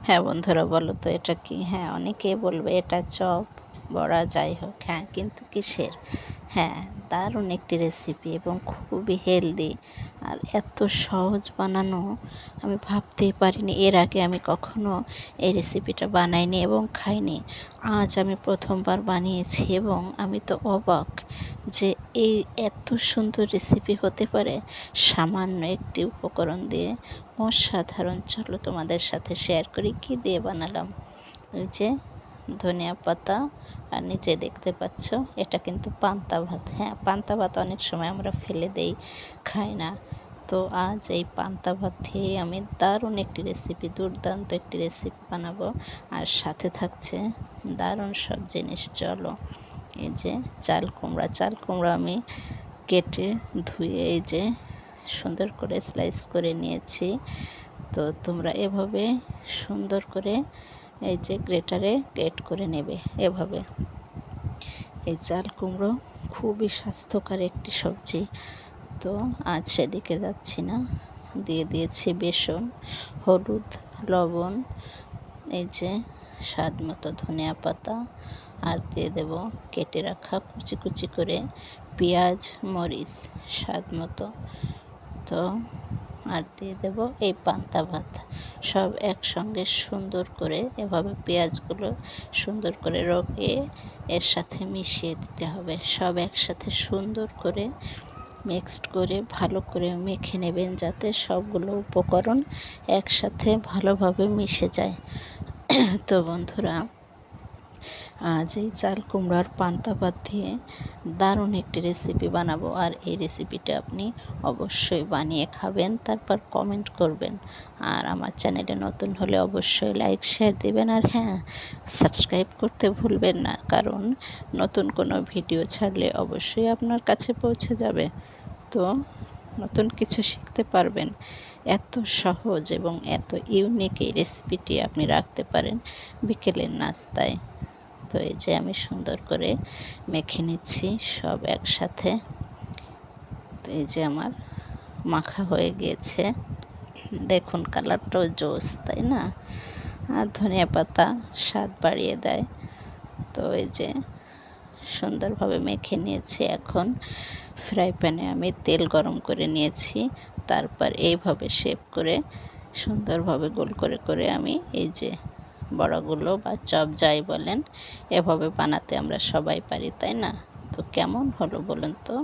হ্যাঁ বন্ধুরা, বলো তো এটা কি? হ্যাঁ, অনেকেই বলবে এটা চপ, বড়া, যাই হোক। হ্যাঁ, কিন্তু কিসের? হ্যাঁ, দারুণ একটি রেসিপি এবং খুবই হেলদি। আর এত সহজ বানানো আমি ভাবতেই পারিনি। এর আগে আমি কখনো এই রেসিপিটা বানাইনি এবং খাইনি। আজ আমি প্রথমবার বানিয়েছি এবং আমি তো অবাক যে এই এত সুন্দর রেসিপি হতে পারে সামান্য একটি উপকরণ দিয়ে। অসাধারণ। চলো তোমাদের সাথে শেয়ার করি কী দিয়ে বানালাম। এই যে ধনিয়া পাতা, আর নিচে দেখতে পাচ্ছ এটা কিন্তু পান্তা ভাত। হ্যাঁ, পান্তা ভাত অনেক সময় আমরা ফেলে দেই, খাই না। তো আজ এই পান্তা ভাত দিয়ে আমি দারুণ একটি রেসিপি, দুর্দান্ত একটি রেসিপি বানাবো। আর সাথে থাকছে দারুণ সব জিনিস। চলো, এই যে চাল কুমড়া আমি কেটে ধুয়ে এই যে সুন্দর করে স্লাইস করে নিয়েছি। তো তোমরা এভাবে সুন্দর করে এই যে গ্রেটারে গ্রেট করে নেবে এভাবে। এই চাল কুমড়ো খুবই স্বাস্থ্যকর একটি সবজি। তো আজ সেদিকে যাচ্ছি না, দিয়ে দিয়েছি বেসন, হলুদ, লবণ, এই যে স্বাদ মতো ধনিয়া পাতা, আর দিয়ে দেব কেটে রাখা কুচি কুচি করে পেঁয়াজ, মরিচ স্বাদ মতো। তো আর দিয়ে দেব এই পান্তা ভাত। সব একসঙ্গে সুন্দর করে এভাবে পেঁয়াজগুলো সুন্দর করে রগিয়ে এর সাথে মিশিয়ে দিতে হবে। সব একসাথে সুন্দর করে মিক্সড করে ভালো করে মেখে নেবেন, যাতে সবগুলো উপকরণ একসাথে ভালোভাবে মিশে যায়। তো বন্ধুরা, আজ এই চাল কুমড়ার পান্তা ভাত দিয়ে দারুণ একটি রেসিপি বানাবো। আর এই রেসিপিটা আপনি অবশ্যই বানিয়ে খাবেন, তারপর কমেন্ট করবেন। আর আমার চ্যানেলে নতুন হলে অবশ্যই লাইক শেয়ার দেবেন। আর হ্যাঁ, সাবস্ক্রাইব করতে ভুলবেন না, কারণ নতুন কোনো ভিডিও ছাড়লে অবশ্যই আপনার কাছে পৌঁছে যাবে। তো নতুন কিছু শিখতে পারবেন। এত সহজ এবং এত ইউনিক এই রেসিপিটি আপনি রাখতে পারেন বিকেলের নাস্তায়। তো এই যে আমি সুন্দর করে মেখে নিচ্ছি সব একসাথে। তো এই যে আমার মাখা হয়ে গিয়েছে, দেখুন কালারটাও জোস, তাই না? আর ধনিয়া পাতা স্বাদ বাড়িয়ে দেয়। তো এই যে সুন্দরভাবে মেখে নিয়েছি। এখন ফ্রাই প্যানে আমি তেল গরম করে নিয়েছি, তারপর এইভাবে শেপ করে সুন্দরভাবে গোল করে করে আমি এই যে বড়াগুলো বা চপ যাই বলেন, এভাবে বানাতে আমরা সবাই পারি, তাই না? তো কেমন হলো বলুন তো?